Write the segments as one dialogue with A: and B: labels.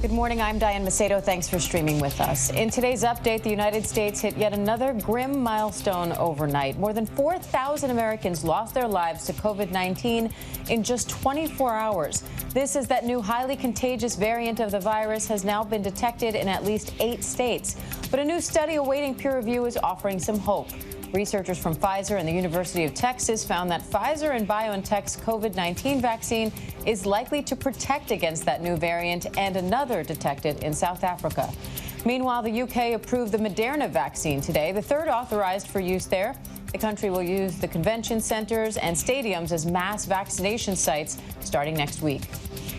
A: Good morning, I'm Diane Macedo. Thanks for streaming with us. In today's update, the United States hit yet another grim milestone overnight. More than 4,000 Americans lost their lives to COVID-19 in just 24 hours. This is that new highly contagious variant of the virus has now been detected in at least 8 states. But a new study awaiting peer review is offering some hope. Researchers from Pfizer and the University of Texas found that Pfizer and BioNTech's COVID-19 vaccine is likely to protect against that new variant and another detected in South Africa. Meanwhile, the UK approved the Moderna vaccine today, the third authorized for use there. The country will use the convention centers and stadiums as mass vaccination sites starting next week.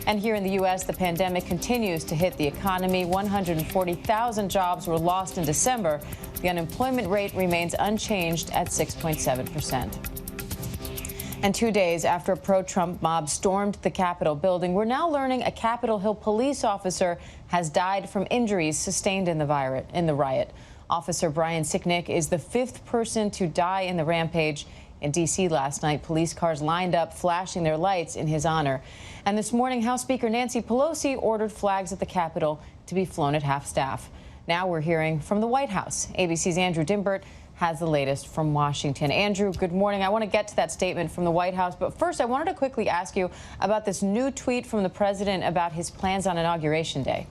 A: And here in the U.S., the pandemic continues to hit the economy. 140,000 jobs were lost in December. The unemployment rate remains unchanged at 6.7%. And 2 days after a pro-Trump mob stormed the Capitol building, we're now learning a Capitol Hill police officer has died from injuries sustained in the riot. Officer Brian Sicknick is the 5th person to die in the rampage. In D.C. last night, police cars lined up, flashing their lights in his honor. And this morning, House Speaker Nancy Pelosi ordered flags at the Capitol to be flown at half-staff. Now we're hearing from the White House. ABC's Andrew Dimbert has the latest from Washington. Andrew, good morning. I want to get to that statement from the White House, but first I wanted to quickly ask you about this new tweet from the president about his plans on Inauguration Day.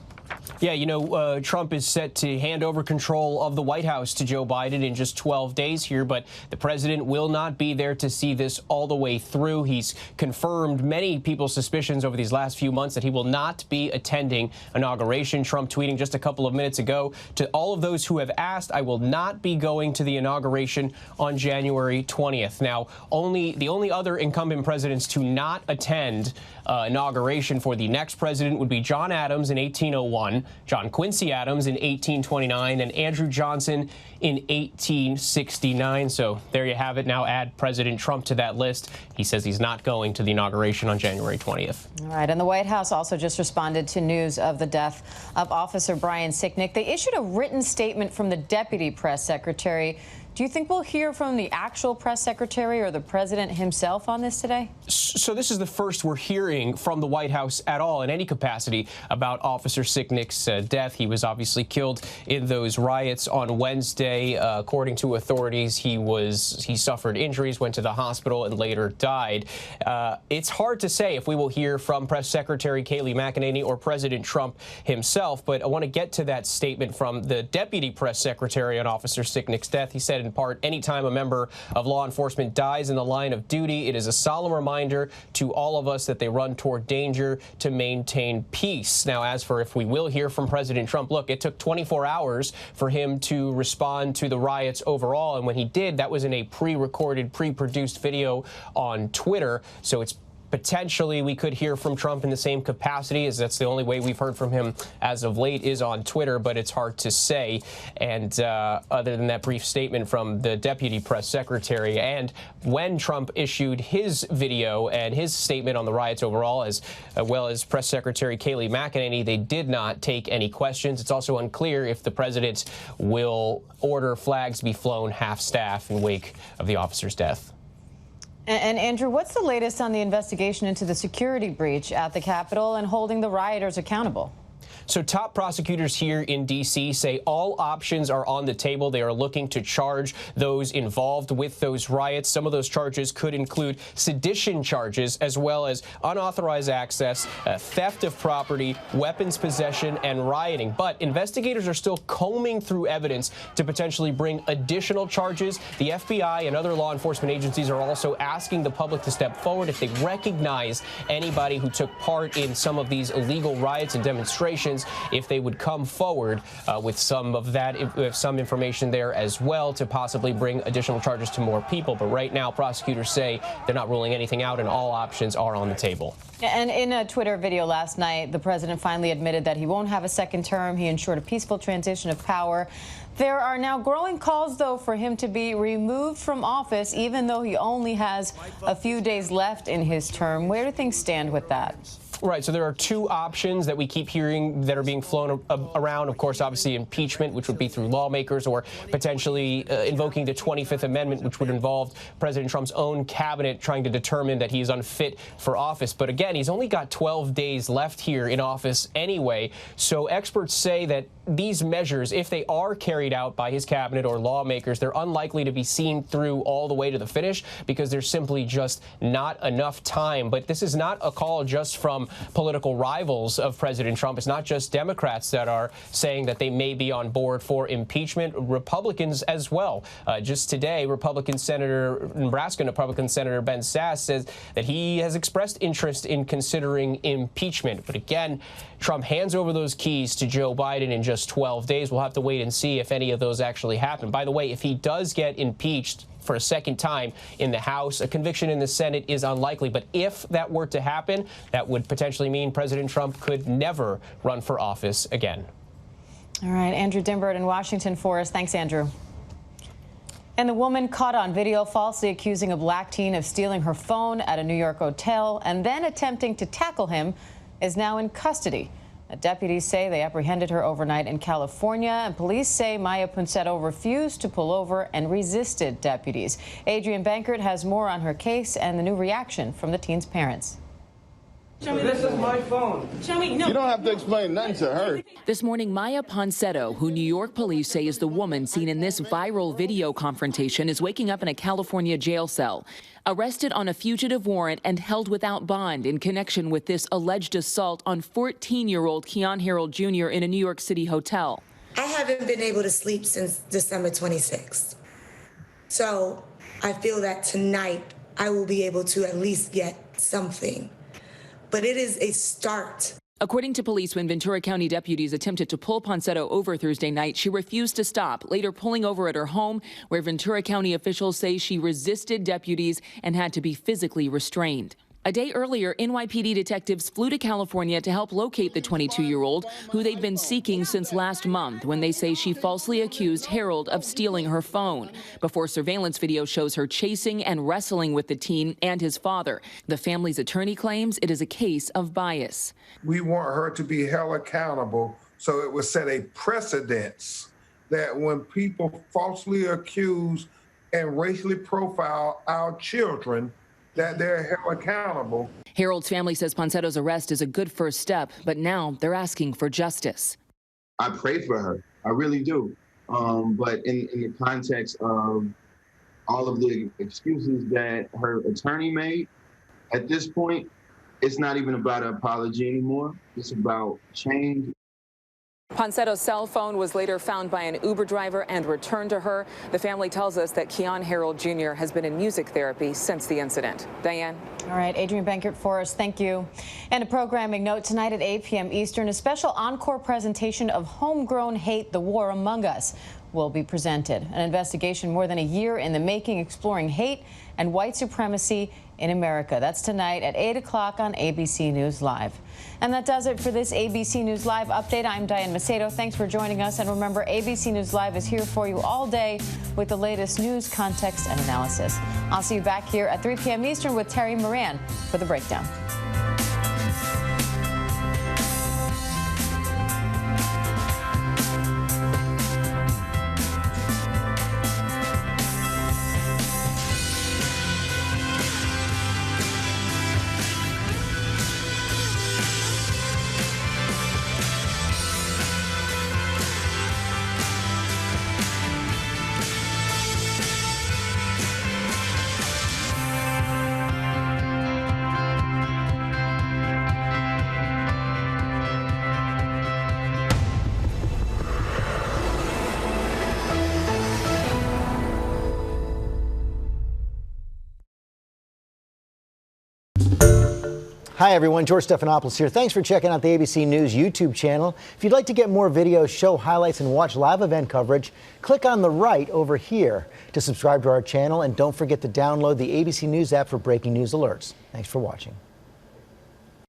B: Yeah, Trump is set to hand over control of the White House to Joe Biden in just 12 days here, but the president will not be there to see this all the way through. He's confirmed many people's suspicions over these last few months that he will not be attending inauguration. Trump tweeting just a couple of minutes ago, to all of those who have asked, I will not be going to the inauguration on January 20th. Now, the only other incumbent presidents to not attend inauguration for the next president would be John Adams in 1801, John Quincy Adams in 1829, and Andrew Johnson in 1869. So there you have it. Now add President Trump to that list. He says he's not going to the inauguration on January 20th.
A: All right. And the White House also just responded to news of the death of Officer Brian Sicknick. They issued a written statement from the deputy press secretary. Do you think we'll hear from the actual press secretary or the president himself on this today?
B: So this is the first we're hearing from the White House at all in any capacity about Officer Sicknick's death. He was obviously killed in those riots on Wednesday. According to authorities, he suffered injuries, went to the hospital, and later died. It's hard to say if we will hear from Press Secretary Kayleigh McEnany or President Trump himself, but I want to get to that statement from the deputy press secretary on Officer Sicknick's death. He said, in part, anytime a member of law enforcement dies in the line of duty, it is a solemn reminder to all of us that they run toward danger to maintain peace. Now, as for if we will hear from President Trump, look, it took 24 hours for him to respond to the riots overall. And when he did, that was in a pre-recorded, pre-produced video on Twitter. So it's potentially we could hear from Trump in the same capacity, as that's the only way we've heard from him as of late is on Twitter, but it's hard to say. And other than that brief statement from the deputy press secretary, and when Trump issued his video and his statement on the riots overall, as well as press secretary Kayleigh McEnany, they did not take any questions. It's also unclear if the president will order flags be flown half-staff in wake of the officer's death.
A: And Andrew, what's the latest on the investigation into the security breach at the Capitol and holding the rioters accountable?
B: So top prosecutors here in D.C. say all options are on the table. They are looking to charge those involved with those riots. Some of those charges could include sedition charges, as well as unauthorized access, theft of property, weapons possession, and rioting. But investigators are still combing through evidence to potentially bring additional charges. The FBI and other law enforcement agencies are also asking the public to step forward if they recognize anybody who took part in some of these illegal riots and demonstrations, if they would come forward with some of that, with some information there as well, to possibly bring additional charges to more people. But right now, prosecutors say they're not ruling anything out and all options are on the table.
A: And in a Twitter video last night, the president finally admitted that he won't have a second term. He ensured a peaceful transition of power. There are now growing calls, though, for him to be removed from office, even though he only has a few days left in his term. Where do things stand with that?
B: Right, so there are two options that we keep hearing that are being flown around. Of course, obviously impeachment, which would be through lawmakers, or potentially invoking the 25th Amendment, which would involve President Trump's own cabinet trying to determine that he is unfit for office. But again, he's only got 12 days left here in office anyway. So experts say that these measures, if they are carried out by his cabinet or lawmakers, they're unlikely to be seen through all the way to the finish because there's simply just not enough time. But this is not a call just from political rivals of President Trump. It's not just Democrats that are saying that they may be on board for impeachment. Republicans as well. Just today, Nebraska Republican Senator Ben Sasse says that he has expressed interest in considering impeachment. But again, Trump hands over those keys to Joe Biden in just 12 days. We'll have to wait and see if any of those actually happen. By the way, if he does get impeached for a second time in the House, a conviction in the Senate is unlikely. But if that were to happen, that would potentially mean President Trump could never run for office again.
A: All right, Andrew Dimbert in Washington for us. Thanks, Andrew. And the woman caught on video falsely accusing a black teen of stealing her phone at a New York hotel and then attempting to tackle him is now in custody. Deputies say they apprehended her overnight in California, and police say Maya Ponsetto refused to pull over and resisted deputies. Adrian Bankert has more on her case and the new reaction from the teen's parents.
C: This is my phone.
D: Show me. No.
C: You don't have to explain nothing to her.
E: This morning, Maya Ponsetto, who New York police say is the woman seen in this viral video confrontation, is waking up in a California jail cell. Arrested on a fugitive warrant and held without bond in connection with this alleged assault on 14-year-old Keon Harold Jr. in a New York City hotel.
F: I haven't been able to sleep since December 26th. So I feel that tonight I will be able to at least get something. But it is a start.
E: According to police, when Ventura County deputies attempted to pull Ponsetto over Thursday night, she refused to stop, later pulling over at her home, where Ventura County officials say she resisted deputies and had to be physically restrained. A day earlier, NYPD detectives flew to California to help locate the 22-year-old, who they'd been seeking since last month when they say she falsely accused Harold of stealing her phone, before surveillance video shows her chasing and wrestling with the teen and his father. The family's attorney claims it is a case of bias.
G: We want her to be held accountable, so it would set a precedence that when people falsely accuse and racially profile our children, that they're held accountable.
E: Harold's family says Ponsetto's arrest is a good first step, but now they're asking for justice.
H: I pray for her, I really do. But in the context of all of the excuses that her attorney made, at this point, it's not even about an apology anymore. It's about change.
E: Ponsetto's cell phone was later found by an Uber driver and returned to her. The family tells us that Keon Harold Jr. has been in music therapy since the incident. Diane?
A: All right, Adrian Bankert for us. Thank you. And a programming note tonight at 8 p.m. Eastern, a special encore presentation of Homegrown Hate, The War Among Us will be presented. An investigation more than a year in the making, exploring hate and white supremacy in America. That's tonight at 8 o'clock on ABC News Live. And that does it for this ABC News Live update. I'm Diane Macedo. Thanks for joining us. And remember, ABC News Live is here for you all day with the latest news, context, and analysis. I'll see you back here at 3 p.m. Eastern with Terry Moran for the breakdown.
I: Hi everyone, George Stephanopoulos here. Thanks for checking out the ABC News YouTube channel. If you'd like to get more videos, show highlights, and watch live event coverage, click on the right over here to subscribe to our channel, and don't forget to download the ABC News app for breaking news alerts. Thanks for watching.